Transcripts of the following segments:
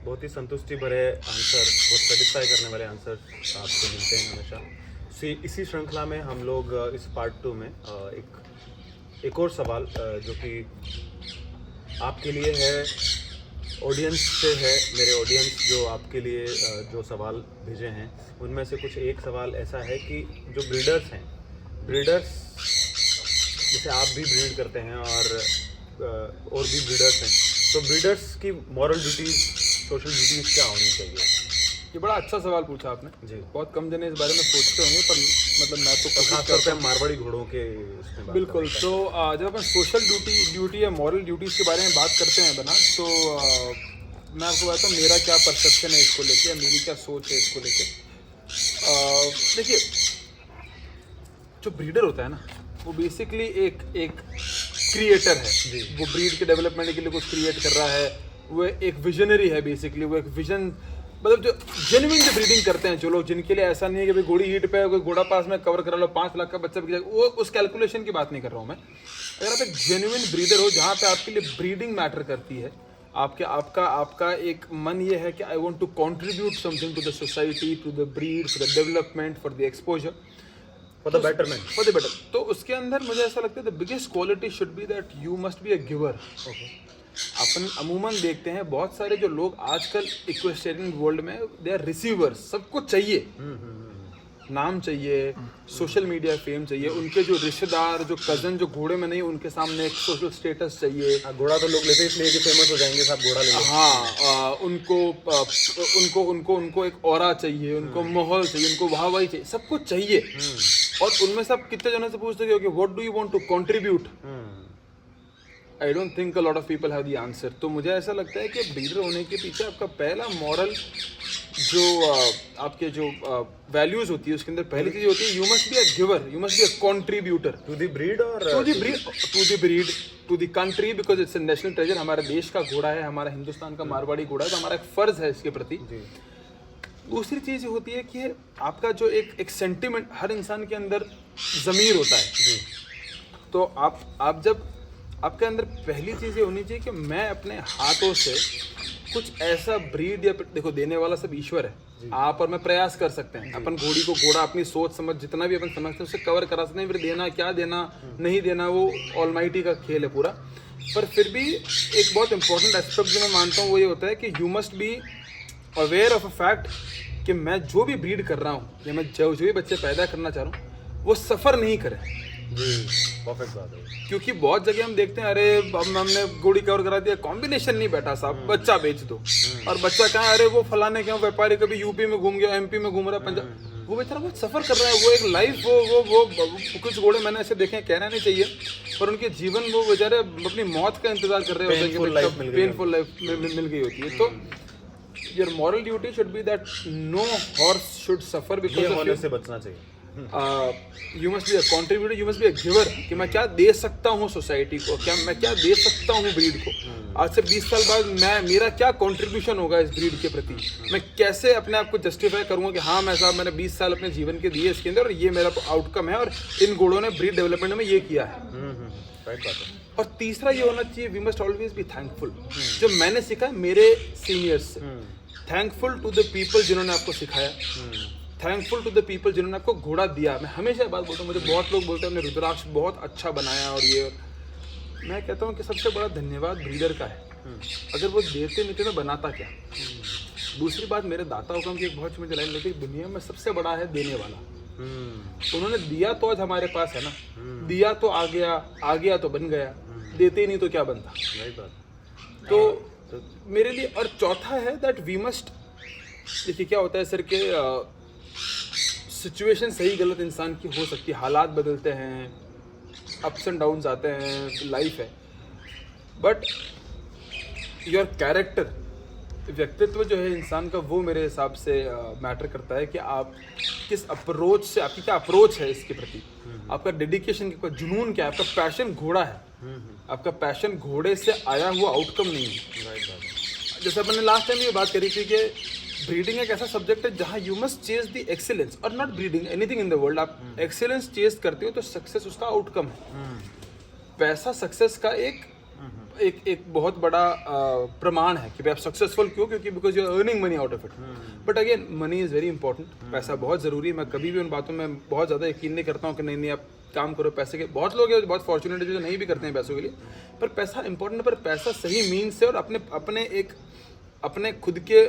बहुत ही संतुष्टि भरे आंसर, बहुत सेटिस्फाई करने वाले आंसर आपसे मिलते हैं हमेशा। इसी श्रृंखला में हम लोग इस पार्ट 2 में एक और सवाल जो कि आपके लिए है, ऑडियंस से है, मेरे ऑडियंस जो आपके लिए जो सवाल भेजे हैं उनमें से कुछ एक सवाल ऐसा है कि जो ब्रीडर्स हैं, ब्रीडर्स जैसे आप भी ब्रीड करते हैं और भी ब्रीडर्स हैं, तो ब्रीडर्स की मॉरल ड्यूटीज, सोशल ड्यूटीज क्या होनी चाहिए? ये बड़ा अच्छा सवाल पूछा आपने जी। बहुत कम जने इस बारे में सोचते होंगे, पर मतलब मैं तो खासतौर पे मारवाड़ी घोड़ों के उसमें बात बिल्कुल। तो जब अपन सोशल ड्यूटी या मॉरल ड्यूटीज़ के बारे में बात करते हैं बना, तो मैं आपको बताता हूँ मेरा क्या परसेप्शन है इसको लेके, या मेरी क्या सोच है इसको लेके। देखिए, जो ब्रीडर होता है ना, वो बेसिकली एक क्रिएटर है। वो ब्रीड के डेवलपमेंट के लिए कुछ क्रिएट कर रहा है, वो एक विजनरी है बेसिकली। वो एक विजन, मतलब जो जेन्युइन जो ब्रीडिंग करते हैं जो लोग, जिनके लिए ऐसा नहीं है कि भाई घोड़ी हीट पे है, कोई घोड़ा पास में कवर करा लो 5 लाख का बच्चा बिक जाएगा, वो उस कैलकुलेशन की बात नहीं कर रहा हूँ मैं। अगर आप एक जेन्युइन ब्रीडर हो जहाँ पे आपके लिए ब्रीडिंग मैटर करती है, आपका एक मन ये है कि I want to contribute something to the society, to the breed, for the development, for the exposure, for the betterment, तो उसके अंदर मुझे ऐसा लगता है the biggest quality should be that you must be a giver. अपन अमूमन देखते हैं बहुत सारे जो लोग आजकल इक्वेस्टेरियन वर्ल्ड में, दे आर रिसीवर्स, सबको चाहिए, नाम चाहिए, सोशल मीडिया फेम चाहिए, उनके जो रिश्तेदार, जो कजन जो घोड़े में नहीं, उनके सामने एक सोशल स्टेटस चाहिए। घोड़ा तो लोग लेते हैं इसलिए कि फेमस हो जाएंगे, साहब घोड़ा ले लो। हाँ, उनको एक ऑरा चाहिए, उनको माहौल चाहिए, उनको वाहवाही चाहिए, सब कुछ चाहिए। और उनमें से आप कितने जनों से पूछते हो कि what do you want to contribute, I don't think a lot of people have the answer. तो मुझे ऐसा लगता है कि ब्रीडर होने के पीछे आपका पहला मॉरल जो आपके जो वैल्यूज होती है, उसके अंदर पहली चीज होती है, you must be a giver, you must be a contributor to the breed और to the country, because it's a national treasure. हमारे देश का घोड़ा है, हमारा हिंदुस्तान का मारवाड़ी घोड़ा है, तो हमारा एक फर्ज है इसके प्रति। दूसरी चीज होती है कि आपका जो एक सेंटिमेंट, हर इंसान के अंदर ज़मीर होता है। तो आप जब आपके अंदर पहली चीज़ ये होनी चाहिए कि मैं अपने हाथों से कुछ ऐसा ब्रीड, या देखो देने वाला सब ईश्वर है, आप और मैं प्रयास कर सकते हैं। अपन घोड़ी को घोड़ा अपनी सोच समझ जितना भी अपन समझते हैं उससे कवर करा सकते हैं, फिर देना क्या देना नहीं देना वो ऑलमाइटी का खेल है पूरा। पर फिर भी एक बहुत इंपॉर्टेंट एस्पेक्ट जो मैं मानता हूँ वो ये होता है कि you must be aware of a fact कि मैं जो भी ब्रीड कर रहा हूँ, या मैं जो भी बच्चे पैदा करना चाह रहा हूँ, वो सफ़र नहीं करें। परफेक्ट बात है। क्योंकि बहुत जगह हम देखते हैं, अरे अब हमने घोड़ी कवर करा दिया, कॉम्बिनेशन नहीं बैठा साहब, बच्चा बेच दो। और बच्चा कहाँ, अरे वो फलाने के व्यापारी कभी यूपी में घूम गया, एमपी में घूम रहा, पंजाब, वो बेचारा बहुत सफर कर रहा है, वो एक लाइफ वो कुछ घोड़े मैंने ऐसे देखे हैं, कहना नहीं चाहिए, पर उनके जीवन वो बेचारे अपनी मौत का इंतजार कर रहे होते हैं, पेनफुल लाइफ मिल गई होती है। तो your moral duty should be that no horse should suffer because of you. से बचना चाहिए। You must be a contributor, you must be a giver, कि मैं क्या दे सकता हूँ सोसाइटी को, मैं क्या दे सकता हूँ ब्रीड को। आज से 20 साल बाद मेरा क्या कंट्रीब्यूशन होगा इस ब्रीड के प्रति, मैं कैसे अपने आप को जस्टिफाई करूँगा कि हाँ मैं साहब मैंने 20 साल अपने जीवन के दिए इसके अंदर, और ये मेरा आउटकम है, और इन घोड़ों ने ब्रीड डेवलपमेंट में ये किया है। राइट बात है। और तीसरा ये होना चाहिए, we must always be thankful. जो मैंने सीखा मेरे सीनियर्स से, थैंकफुल टू द पीपल जिन्होंने आपको सिखाया, थैंकफुल टू द पीपल जिन्होंने आपको घोड़ा दिया। मैं हमेशा बात बोलता हूँ, मुझे बहुत लोग बोलते हैं हमने रुद्राक्ष बहुत अच्छा बनाया, और ये, मैं कहता हूँ कि सबसे बड़ा धन्यवाद ब्रीडर का है। अगर वो देते नहीं थे तो बनाता क्या। दूसरी बात, मेरे दाता हुकम की एक बहुत मुझे लाइन लगती है, दुनिया में सबसे बड़ा है देने वाला। उन्होंने दिया तो आज हमारे पास है ना, दिया तो आ गया तो बन गया, देते ही नहीं तो क्या बनता। तो मेरे लिए, और चौथा है दैट वी मस्ट, देखिए क्या होता है सर के सिचुएशन सही गलत इंसान की हो सकती है, हालात बदलते हैं, अप्स एंड डाउन्स आते हैं, लाइफ है, बट योर कैरेक्टर, व्यक्तित्व जो है इंसान का, वो मेरे हिसाब से मैटर करता है कि आप किस अप्रोच से, आपकी क्या अप्रोच है इसके प्रति, आपका डेडिकेशन, आपका जुनून क्या है, आपका पैशन घोड़ा है, आपका पैशन घोड़े से आया हुआ आउटकम नहीं है। जैसे अपने लास्ट टाइम ये बात करी थी कि ब्रीडिंग एक ऐसा सब्जेक्ट है जहाँ you must chase the excellence, और not breeding anything in the world. आप एक्सीलेंस चेज करते हो तो सक्सेस उसका आउटकम है। पैसा सक्सेस का एक एक बहुत बड़ा प्रमाण है कि भाई आप सक्सेसफुल क्यों, क्योंकि because you are earning money out of it. But again money is very important, पैसा बहुत ज़रूरी है। मैं कभी भी उन बातों में बहुत ज़्यादा यकीन नहीं करता हूँ कि नहीं आप काम करो पैसे के। बहुत लोग हैं जो बहुत फॉर्चुनेट है जो नहीं भी करते हैं पैसों के लिए, पर पैसा इंपॉर्टेंट है, पर पैसा सही मीन्स से और अपने खुद के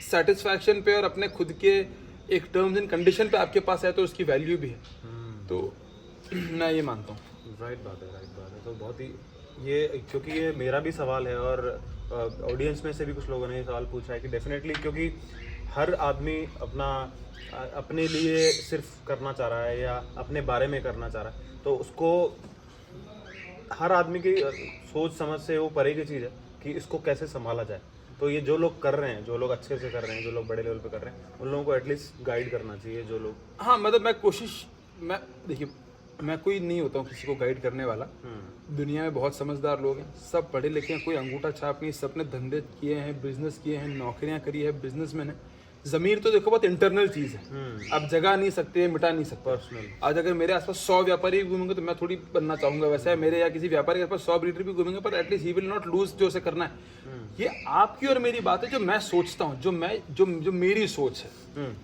सेटिस्फैक्शन पे और अपने खुद के एक टर्म्स एंड कंडीशन पे आपके पास है तो उसकी वैल्यू भी है। तो मैं ये मानता हूँ। राइट बात है। तो बहुत ही ये, क्योंकि ये मेरा भी सवाल है और ऑडियंस में से भी कुछ लोगों ने ये सवाल पूछा है कि डेफिनेटली, क्योंकि हर आदमी अपने लिए सिर्फ करना चाह रहा है या अपने बारे में करना चाह रहा है, तो उसको हर आदमी की सोच समझ से वो परे की चीज़ है कि इसको कैसे संभाला जाए। तो ये जो लोग कर रहे हैं, जो लोग अच्छे से कर रहे हैं, जो लोग बड़े लेवल पे कर रहे हैं, उन लोगों को एटलीस्ट गाइड करना चाहिए जो लोग। हाँ मतलब मैं देखिए मैं कोई नहीं होता हूँ किसी को गाइड करने वाला। दुनिया में बहुत समझदार लोग हैं, सब पढ़े लिखे हैं, कोई अंगूठा छाप नहीं, सबने धंधे किए हैं, बिजनेस किए हैं, नौकरियां करी है, बिजनेसमैन है। ज़मीर तो देखो बहुत इंटरनल चीज़ है, आप जगा नहीं सकते, मिटा नहीं सकते। पर्सनल आज अगर मेरे आसपास 100 व्यापारी घूमेंगे तो मैं थोड़ी बनना चाहूँगा वैसा है, मेरे या किसी व्यापारी के आसपास 100 ब्रीडर भी घूमेंगे, पर at least he will not lose जो उसे करना है। ये आपकी और मेरी बात है जो मैं सोचता हूँ, जो मेरी सोच है।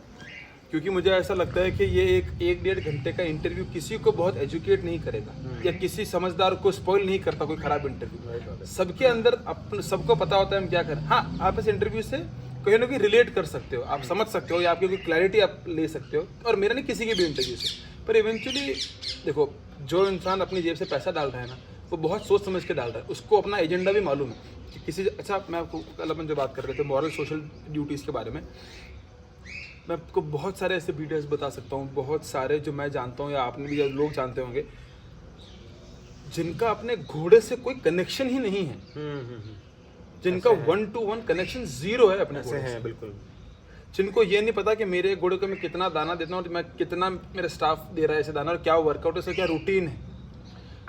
क्योंकि मुझे ऐसा लगता है कि ये एक डेढ़ घंटे का इंटरव्यू किसी को बहुत एजुकेट नहीं करेगा या किसी समझदार को स्पॉइल नहीं करता कोई खराब इंटरव्यू। सबके अंदर सबको पता होता है हम क्या करें। हाँ, आप इस इंटरव्यू से कहीं ना कहीं रिलेट कर सकते हो, आप समझ सकते हो या आपकी कोई क्लैरिटी आप ले सकते हो, और मेरा नहीं किसी के भी इंटरव्यू से। पर इवेंचुअली देखो, जो इंसान अपनी जेब से पैसा डाल रहा है ना, वो बहुत सोच समझ के डाल रहा है, उसको अपना एजेंडा भी मालूम है कि किसी। अच्छा, मैं आपको कल अपन जो बात कर रहे थे मॉरल सोशल ड्यूटीज़ के बारे में, मैं आपको बहुत सारे ऐसे वीडियोस बता सकता हूँ, बहुत सारे जो मैं जानता हूँ या आपने भी लोग जानते होंगे, जिनका अपने घोड़े से कोई कनेक्शन ही नहीं है, जिनका 1-to-1 कनेक्शन जीरो है अपने घोड़े से। बिल्कुल। जिनको ये नहीं पता कि मेरे घोड़े को मैं कितना दाना देता हूँ, मैं कितना मेरा स्टाफ दे रहा है ऐसे दाना, और क्या वर्कआउट है, इसका क्या रूटीन है,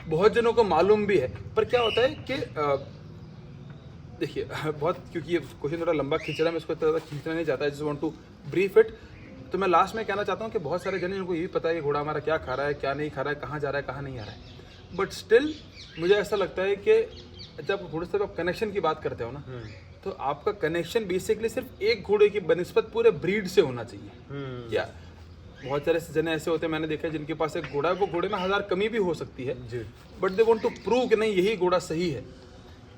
बहुत जनों को मालूम भी है। पर क्या होता है कि देखिए बहुत, क्योंकि ये क्वेश्चन थोड़ा लंबा खींच रहा है, मैं इसको इतना ज़्यादा खींचना नहीं चाहता, just want to brief it. तो मैं लास्ट में कहना चाहता हूँ कि बहुत सारे जन इनको ये भी पता है कि घोड़ा हमारा क्या खा रहा है, क्या नहीं खा रहा है, कहाँ जा रहा है, कहाँ नहीं आ रहा है, बट स्टिल मुझे ऐसा लगता है कि जब घोड़े से आप कनेक्शन की बात करते हो ना, तो आपका कनेक्शन बेसिकली सिर्फ एक घोड़े की बनिस्बत पूरे ब्रीड से होना चाहिए। क्या बहुत सारे जने ऐसे होते हैं, मैंने देखा है, जिनके पास एक घोड़ा है, वो घोड़े में 1000 कमी भी हो सकती है, but they want to prove कि नहीं यही घोड़ा सही है।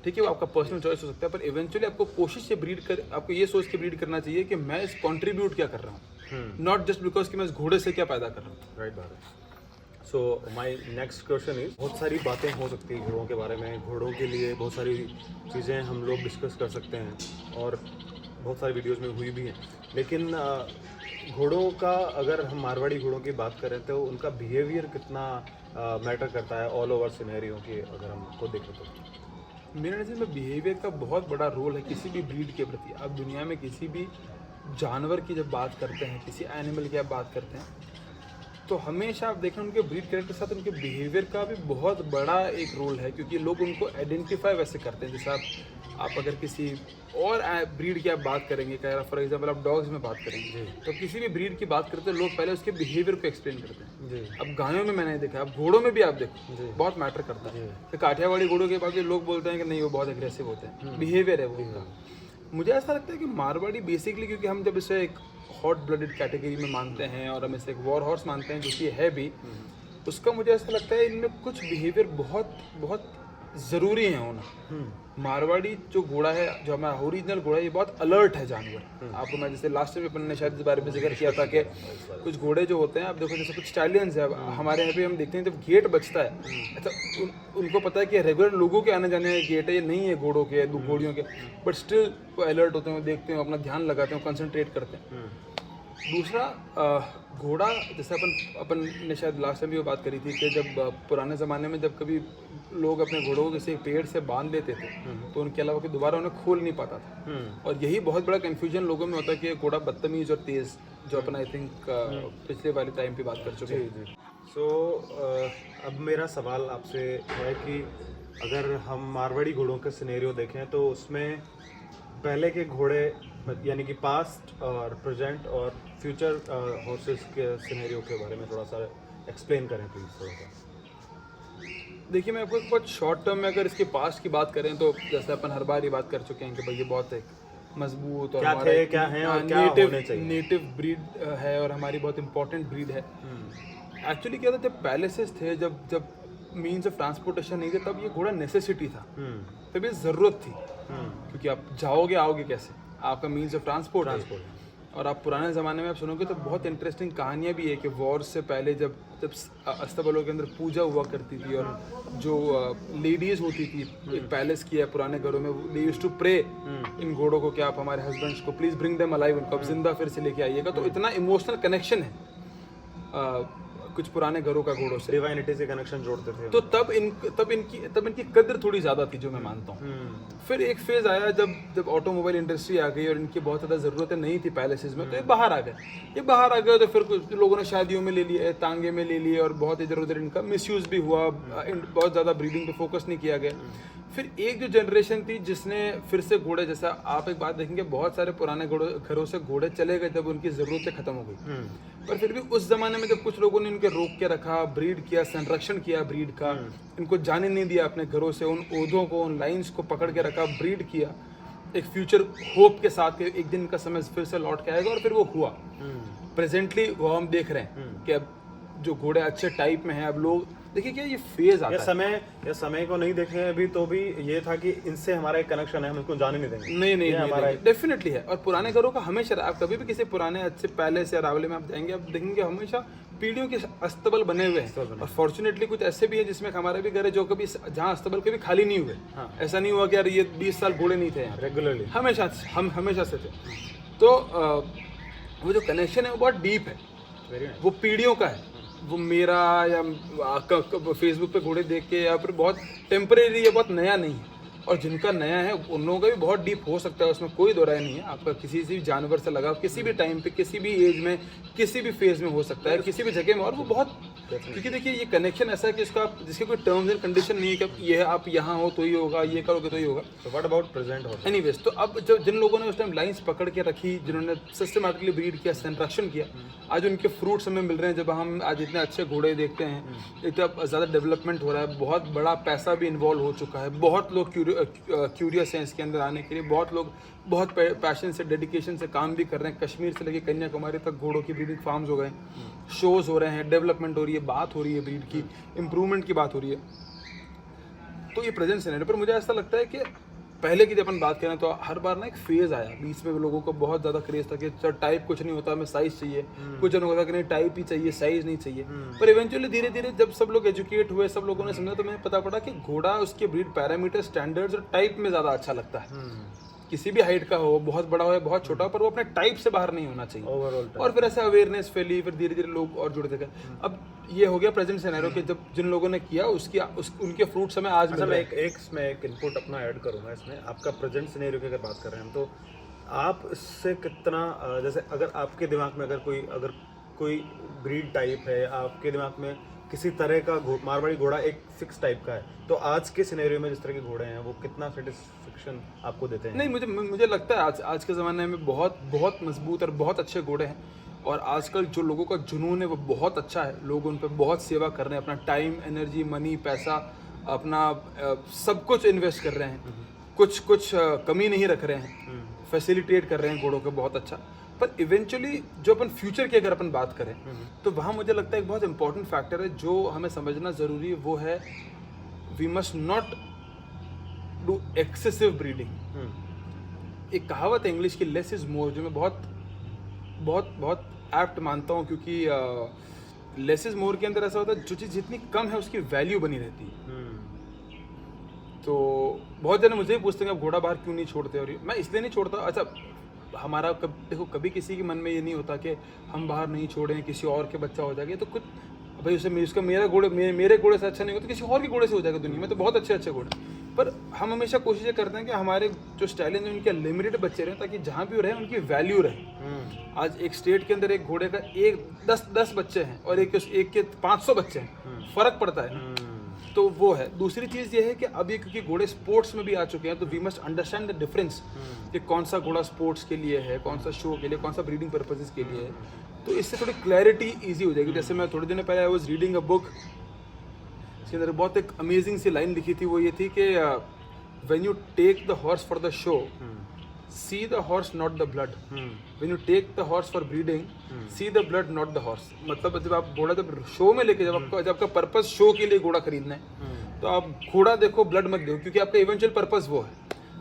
ठीक है, वो आपका पर्सनल चॉइस हो सकता है, पर इवेंचुअली आपको कोशिश से आपको ये सोच के ब्रीड करना चाहिए कि मैं इस कंट्रीब्यूट क्या कर रहा हूँ, नॉट जस्ट बिकॉज कि मैं इस घोड़े से क्या पैदा कर रहा हूँ। राइट बात है। सो माई नेक्स्ट क्वेश्चन इज, बहुत सारी बातें हो सकती है घोड़ों के बारे में, घोड़ों के लिए बहुत सारी चीज़ें हम लोग डिस्कस कर सकते हैं और बहुत सारी वीडियोस में हुई भी हैं, लेकिन घोड़ों का अगर हम मारवाड़ी घोड़ों की बात करें तो उनका बिहेवियर कितना मैटर करता है ऑल ओवर सिनेरियो की, अगर हमको देखें तो मेरे नज़र में बिहेवियर का बहुत बड़ा रोल है किसी भी ब्रीड के प्रति। आप दुनिया में किसी भी जानवर की जब बात करते हैं, किसी एनिमल की आप बात करते हैं, तो हमेशा आप देखें उनके ब्रीड कैरेक्टर के साथ उनके बिहेवियर का भी बहुत बड़ा एक रोल है, क्योंकि लोग उनको आइडेंटिफाई वैसे करते हैं। जैसे आप अगर किसी और ब्रीड की आप बात करेंगे, फॉर एग्जांपल आप डॉग्स में बात करेंगे, तो किसी भी ब्रीड की बात करते हैं लोग पहले उसके बिहेवियर को एक्सप्लेन करते हैं। अब गायों में मैंने देखा, अब घोड़ों में भी आप देखो बहुत मैटर करता है। तो काठियावाड़ी घोड़ों के बाद लोग बोलते हैं कि नहीं वो बहुत एग्रेसिव होते हैं, बिहेवियर है वो उनका। मुझे ऐसा लगता है कि मारवाड़ी बेसिकली, क्योंकि हम जब इसे एक हॉट ब्लडेड कैटेगरी में मानते हैं और हम इसे एक वॉर हॉर्स मानते हैं, जो कि है भी, उसका मुझे ऐसा लगता है इनमें कुछ बिहेवियर बहुत बहुत ज़रूरी है होना। मारवाड़ी जो घोड़ा है, जो हमारा ओरिजिनल घोड़ा है, ये बहुत अलर्ट है जानवर। आपको मैं जैसे लास्ट टाइम अपन ने शायद इस बारे में जिक्र किया था कि कुछ घोड़े जो होते हैं, आप देखो जैसे कुछ स्टालियंस है, हमारे यहाँ पे हम देखते हैं जब गेट बजता है, अच्छा उनको पता है कि रेगुलर लोगों के आने जाने का गेट है, ये नहीं है घोड़ों के, घोड़ियों के, बट स्टिल वो अलर्ट होते हैं, देखते हैं, अपना ध्यान लगाते हैं, कंसंट्रेट करते हैं। दूसरा, घोड़ा जैसे अपन ने शायद लास्ट टाइम भी वो बात करी थी कि जब पुराने ज़माने में जब कभी लोग अपने घोड़ों को किसी पेड़ से बांध लेते थे, तो उनके अलावा कि दोबारा उन्हें खोल नहीं पाता था। और यही बहुत बड़ा कन्फ्यूजन लोगों में होता है कि घोड़ा बदतमीज और तेज़, जो अपन आई थिंक पिछले वाले टाइम पे बात कर चुके हैं। सो अब मेरा सवाल आपसे है कि अगर हम मारवाड़ी घोड़ों का सिनेरियो देखें तो उसमें पहले के घोड़े, यानी कि पास्ट और प्रेजेंट और फ्यूचर हॉर्सेस के सिनेरियो के बारे में थोड़ा सा एक्सप्लेन करें प्लीज थोड़ा सा। देखिए मैं आपको एक बहुत शॉर्ट टर्म में अगर इसके पास्ट की बात करें तो जैसे अपन हर बार ये बात कर चुके हैं कि भाई ये बहुत एक मजबूत और क्या हमारा थे, क्या हैं और क्या होने चाहिए। नेटिव ब्रीड है और हमारी बहुत इंपॉर्टेंट ब्रीड है। एक्चुअली क्या था, जब पैलेसेस थे, जब मीन्स ऑफ ट्रांसपोर्टेशन नहीं थे, तब ये घोड़ा नेसेसिटी था, तब ये ज़रूरत थी, क्योंकि आप जाओगे आओगे कैसे, आपका मीन्स ऑफ ट्रांसपोर्ट। और आप पुराने ज़माने में आप सुनोगे तो बहुत इंटरेस्टिंग कहानियाँ भी है कि वॉर से पहले जब अस्तबलों के अंदर पूजा हुआ करती थी और जो लेडीज़ होती थी, एक पैलेस किया है पुराने घरों में, they used to pray in घोड़ों को कि आप हमारे हस्बैंड्स को प्लीज़ ब्रिंग देम अलाइव, उनको आप जिंदा फिर से लेके आइएगा। तो इतना इमोशनल कनेक्शन है कुछ पुराने घरों का घोड़ों से, डिवाइनिटी से कनेक्शन जोड़ते थे। तो तब इनकी कद्र थोड़ी ज़्यादा थी, जो मैं मानता हूँ। फिर एक फेज़ आया जब ऑटोमोबाइल इंडस्ट्री आ गई और इनकी बहुत ज़्यादा ज़रूरतें नहीं थी पैलेसेस में, तो ये बाहर आ गए। तो फिर कुछ लोगों ने शादियों में ले लिए, तांगे में ले लिए, और बहुत इधर उधर इनका मिसयूज़ भी हुआ, बहुत ज़्यादा ब्रीडिंग पे फोकस नहीं किया गया। फिर एक जो जनरेशन थी जिसने फिर से घोड़े, जैसा आप एक बात देखेंगे, बहुत सारे पुराने घरों से घोड़े चले गए जब उनकी ज़रूरतें ख़त्म हो गई। पर फिर भी उस ज़माने में जब कुछ लोगों ने इनके रोक के रखा, ब्रीड किया, संरक्षण किया ब्रीड का, इनको जाने नहीं दिया अपने घरों से, उन ओधों को, उन लाइन्स को पकड़ के रखा, ब्रीड किया एक फ्यूचर होप के साथ कि एक दिन का समय फिर से लौट के आएगा, और फिर वो हुआ। प्रेजेंटली वो हम देख रहे हैं कि अब जो घोड़े अच्छे टाइप में हैं, अब लोग देखिए क्या ये फेज आता है। या समय को नहीं देखे अभी, तो भी ये था कि इनसे हमारा एक कनेक्शन है, हम इसको जाने नहीं देंगे। नहीं हमारा डेफिनेटली है। और पुराने घरों का हमेशा, आप कभी भी किसी पुराने अच्छे पैलेस या रावले में आप जाएंगे, आप देखेंगे हमेशा पीढ़ियों के अस्तबल बने हुए हैं। और फॉर्चुनेटली कुछ ऐसे भी है जिसमें हमारा भी घर है जो कभी जहाँ अस्तबल कभी खाली नहीं हुए। ऐसा नहीं हुआ कि यार ये 20 साल घोड़े नहीं थे यहाँ, रेगुलरली हम हमेशा से थे। तो वो जो कनेक्शन है वो बहुत डीप है, वो पीढ़ियों का है। वो मेरा या फेसबुक पे घोड़े देख के, या फिर बहुत टेम्परेरी या बहुत नया नहीं है। और जिनका नया है उन लोगों का भी बहुत डीप हो सकता है, उसमें कोई दो राय नहीं है। आपका किसी भी जानवर से लगाव किसी भी टाइम पे, किसी भी एज में, किसी भी फेज में हो सकता है, किसी भी जगह में। और वो बहुत, क्योंकि देखिए ये कनेक्शन ऐसा है कि जिसके कोई टर्म्स एंड कंडीशन नहीं है कि ये आप यहाँ हो तो ही होगा, ये करोगे तो ही होगा। तो व्हाट अबाउट प्रेजेंट एनीवेज, तो अब जब जिन लोगों ने उस टाइम लाइंस पकड़ के रखी, जिन्होंने सिस्टमैटिकली ब्रीड किया, संरक्षण किया, आज उनके फ्रूट्स हमें मिल रहे हैं। जब हम आज इतने अच्छे घोड़े देखते हैं, इतना ज़्यादा डेवलपमेंट हो रहा है, बहुत बड़ा पैसा भी इन्वॉल्व हो चुका है, बहुत लोग क्यूरियस हैं इसके अंदर आने के लिए, बहुत लोग बहुत पैशन से, डेडिकेशन से काम भी कर रहे हैं। कश्मीर से लेकर कन्याकुमारी तक घोड़ों की ब्रीडिंग फार्म्स हो गए, शोज़ हो रहे हैं, डेवलपमेंट हो रही है, बात हो रही है, ब्रीड की इम्प्रूवमेंट की बात हो रही है। तो ये प्रेजेंट सिनेरियो पर मुझे ऐसा लगता है कि पहले की जब अपन बात करें तो हर बार ना एक फेज़ आया बीच में, लोगों को बहुत ज़्यादा क्रेज़ था कि सर टाइप कुछ नहीं होता, हमें साइज़ चाहिए। कुछ जनों को था कि नहीं टाइप ही चाहिए, साइज़ नहीं चाहिए। पर इवेंचुअली धीरे धीरे जब सब लोग एजुकेट हुए, सब लोगों ने समझा, तो मुझे पता पड़ा कि घोड़ा उसके ब्रीड पैरामीटर, स्टैंडर्ड्स और टाइप में ज़्यादा अच्छा लगता है। किसी भी हाइट का हो, बहुत बड़ा हो या बहुत छोटा, पर वो अपने टाइप से बाहर नहीं होना चाहिए ओवरऑल। और फिर ऐसे अवेयरनेस फैली, फिर धीरे धीरे लोग और जुड़ते गए। अब ये हो गया प्रेजेंट सिनेरियो कि जब जिन लोगों ने किया उनके फ्रूट्स हमें आज मिल रहे हैं। मैं एक इनपुट अपना ऐड करूँगा इसमें। आपका प्रेजेंट सिनेरियो की अगर बात कर रहे हैं हम, तो आप इससे कितना, जैसे अगर आपके दिमाग में अगर कोई ब्रीड टाइप है, आपके दिमाग में किसी तरह का मारवाड़ी घोड़ा एक फिक्स टाइप का है, तो आज के सिनेरियो में जिस तरह के घोड़े हैं वो कितना सेटिस्फेक्शन आपको देते हैं? नहीं, मुझे लगता है आज के ज़माने में बहुत बहुत मजबूत और बहुत अच्छे घोड़े हैं। और आजकल जो लोगों का जुनून है वो बहुत अच्छा है, लोग उन पर बहुत सेवा कर रहे हैं, अपना टाइम, एनर्जी, मनी, पैसा, अपना सब कुछ इन्वेस्ट कर रहे हैं, कुछ कमी नहीं रख रहे हैं, फैसिलिटेट कर रहे हैं घोड़ों को बहुत अच्छा। पर इवेंचुअली जो अपन फ्यूचर की अगर अपन बात करें, तो वहाँ मुझे लगता है एक बहुत इंपॉर्टेंट फैक्टर है जो हमें समझना ज़रूरी है, वो है we must not do excessive breeding. एक कहावत है इंग्लिश की, लेस इज़ मोर, जो मैं बहुत बहुत बहुत एप्ट मानता हूँ, क्योंकि लेस इज़ मोर के अंदर ऐसा होता है जो चीज़ जितनी कम है उसकी वैल्यू बनी रहती है। तो बहुत जने मुझे भी पूछते हैं आप घोड़ा बाहर क्यों नहीं छोड़ते, और मैं इसलिए नहीं छोड़ता। अच्छा, हमारा देखो कभी किसी के मन में ये नहीं होता कि हम बाहर नहीं छोड़ें, किसी और के बच्चा हो जाएगा, तो कुछ भाई उसका मेरे घोड़े से अच्छा नहीं होता, किसी और के घोड़े से हो जाएगा। दुनिया में तो बहुत अच्छे घोड़े, पर हम हमेशा कोशिश करते हैं कि हमारे जो स्टाइल हैं उनके लिमिटेड बच्चे रहें, ताकि जहाँ भी रहे उनकी वैल्यू रहे। आज एक स्टेट के अंदर एक घोड़े का 10 बच्चे हैं और एक के 500 बच्चे हैं, फ़र्क पड़ता है। तो वो है। दूसरी चीज़ ये है कि अभी क्योंकि घोड़े स्पोर्ट्स में भी आ चुके हैं, तो we must understand the difference कि कौन सा घोड़ा स्पोर्ट्स के लिए है, कौन सा शो के लिए, कौन सा ब्रीडिंग पर्पसेस के लिए है। तो इससे थोड़ी क्लैरिटी ईजी हो जाएगी। जैसे मैं थोड़े दिन पहले I was reading a book इसके अंदर बहुत एक अमेजिंग सी लाइन लिखी थी, वो ये थी कि when you take the horse for the show, see the horse not the blood. When you take the horse for breeding, see the blood not the horse. मतलब जब आप घोड़ा जब शो में लेके जब आपका पर्पस शो के लिए घोड़ा खरीदना है, तो आप घोड़ा देखो, ब्लड मत देखो, क्योंकि आपका इवेंचुअल पर्पस वो है।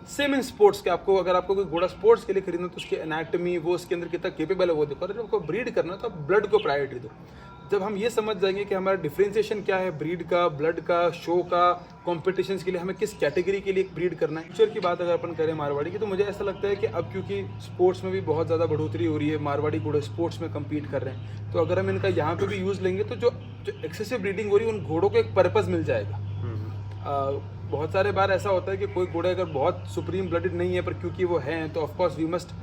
सेम इन स्पोर्ट्स के, आपको अगर आपको कोई घोड़ा स्पोर्ट्स के लिए खरीदना तो उसकी एनाटमी, वो उसके अंदर कितना केपेबल है वो देखो। अगर आपको ब्रीड करना है तो आप ब्लड को प्रायोरिटी दो। जब हम ये समझ जाएंगे कि हमारा डिफरेंशिएशन क्या है ब्रीड का, ब्लड का, शो का, कॉम्पिटिशन्स के लिए हमें किस कैटेगरी के लिए ब्रीड करना है। फ्यूचर की बात अगर अपन करें मारवाड़ी की, तो मुझे ऐसा लगता है कि अब क्योंकि स्पोर्ट्स में भी बहुत ज़्यादा बढ़ोतरी हो रही है, मारवाड़ी घोड़े स्पोर्ट्स में कम्पीट कर रहे हैं, तो अगर हम इनका यहाँ पे भी यूज़ लेंगे तो जो एक्सेसिव ब्रीडिंग हो रही है उन घोड़ों को एक पर्पज़ मिल जाएगा। बहुत सारे बार ऐसा होता है कि कोई घोड़े अगर बहुत सुप्रीम ब्लडेड नहीं है, पर क्योंकि वो हैं तो of course we must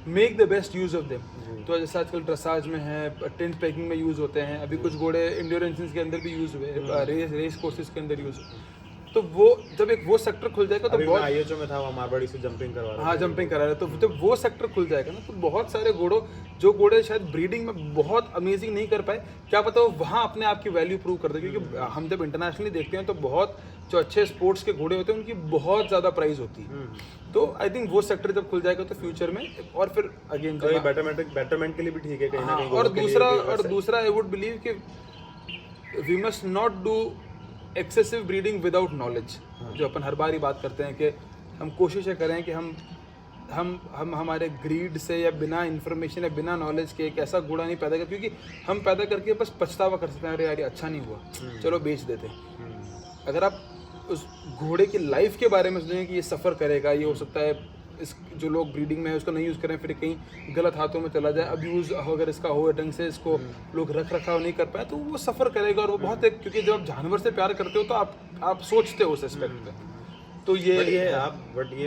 make the best use of them. तो जैसे आजकल ड्रेसाज में है, टेंट पैकिंग में यूज़ होते हैं, अभी कुछ घोड़े इंड्योरेंस के अंदर भी यूज़ हुए, रेस कोर्सेज के अंदर यूज़ हुए। तो वो जब एक वो सेक्टर खुल जाएगा तो बहुत आईएचओ में था, वो मारवाड़ी से जंपिंग करवा रहा, हाँ जंपिंग करा रहे, तो जब वो सेक्टर खुल जाएगा ना, तो बहुत सारे घोड़ों जो घोड़े शायद ब्रीडिंग में बहुत अमेजिंग नहीं कर पाए, क्या पता वो वहाँ अपने आप की वैल्यू प्रूव कर दे। क्योंकि हम जब इंटरनेशनली देखते हैं तो बहुत जो अच्छे स्पोर्ट्स के घोड़े होते हैं उनकी बहुत ज़्यादा प्राइस होती है। तो आई थिंक वो सेक्टर जब खुल जाएगा तो फ्यूचर में, और फिर अगेन बेटरमेंट के लिए भी ठीक है कहीं ना कहीं। और दूसरा आई वुड बिलीव कि we must not do excessive breeding without knowledge. जो अपन हर बार ही बात करते हैं कि हम कोशिश करें कि हम हमारे ग्रीड से या बिना इन्फॉर्मेशन या बिना नॉलेज के एक ऐसा घोड़ा नहीं पैदा कर, क्योंकि हम पैदा करके बस पछतावा कर सकते हैं, अरे यार अच्छा नहीं हुआ, चलो बेच देते हैं। अगर आप उस घोड़े की लाइफ के बारे में सोचें कि ये सफ़र करेगा, ये हो सकता है इस जो लोग ब्रीडिंग में है उसको नहीं यूज़ करें, फिर कहीं गलत हाथों में चला जाए, अब्यूज़ अगर इसका हो ढंग से, इसको लोग रख रखाव नहीं कर पाए, तो वो सफ़र करेगा। और वो बहुत एक, क्योंकि जब आप जानवर से प्यार करते हो तो आप सोचते हो उस एस्पेक्ट पे। तो ये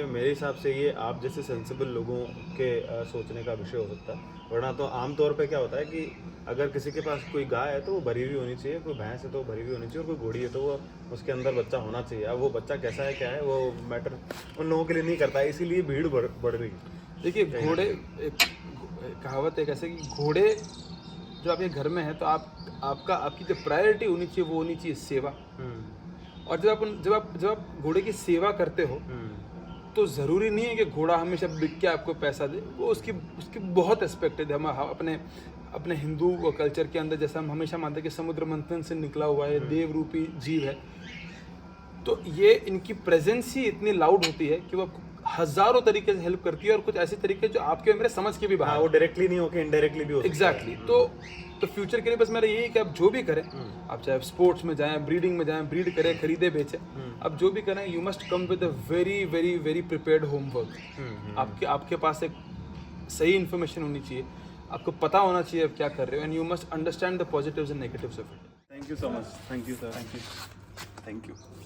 मेरे हिसाब से ये आप जैसे सेंसिबल लोगों के सोचने का विषय हो सकता है। वरना तो आमतौर पे क्या होता है कि अगर किसी के पास कोई गाय है तो वो भरी हुई होनी चाहिए, कोई भैंस है तो वो भरी हुई होनी चाहिए, और कोई घोड़ी है तो वो उसके अंदर बच्चा होना चाहिए। अब वो बच्चा कैसा है क्या है वो मैटर उन लोगों के लिए नहीं करता है, इसीलिए भीड़ बढ़ रही है। देखिए घोड़े, एक कहावत एक ऐसे कि घोड़े जो आपके घर में है तो आपकी जो प्रायोरिटी होनी चाहिए वो होनी चाहिए सेवा। और जब आप घोड़े की सेवा करते हो तो ज़रूरी नहीं है कि घोड़ा हमेशा बिक के आपको पैसा दे, वो उसकी बहुत एस्पेक्ट है। हम अपने हिंदू कल्चर के अंदर जैसा हम हमेशा मानते हैं कि समुद्र मंथन से निकला हुआ है, देव रूपी जीव है, तो ये इनकी प्रेजेंस ही इतनी लाउड होती है कि वो हज़ारों तरीके से हेल्प करती है, और कुछ ऐसे तरीके जो आपके और मेरे समझ के भी बाहर, वो डायरेक्टली नहीं होके इनडायरेक्टली भी होता है। एग्जैक्टली। तो फ्यूचर के लिए बस मेरा यही है कि आप जो भी करें, आप चाहे स्पोर्ट्स में जाएं, ब्रीडिंग में जाएं, ब्रीड करें, खरीदे बेचें, आप जो भी करें, you must come with a very very very prepared homework. आपके पास एक सही इन्फॉर्मेशन होनी चाहिए, आपको पता होना चाहिए आप क्या कर रहे हो, and you must understand the positives and negatives of it. Thank you so much. Thank you sir. Thank you.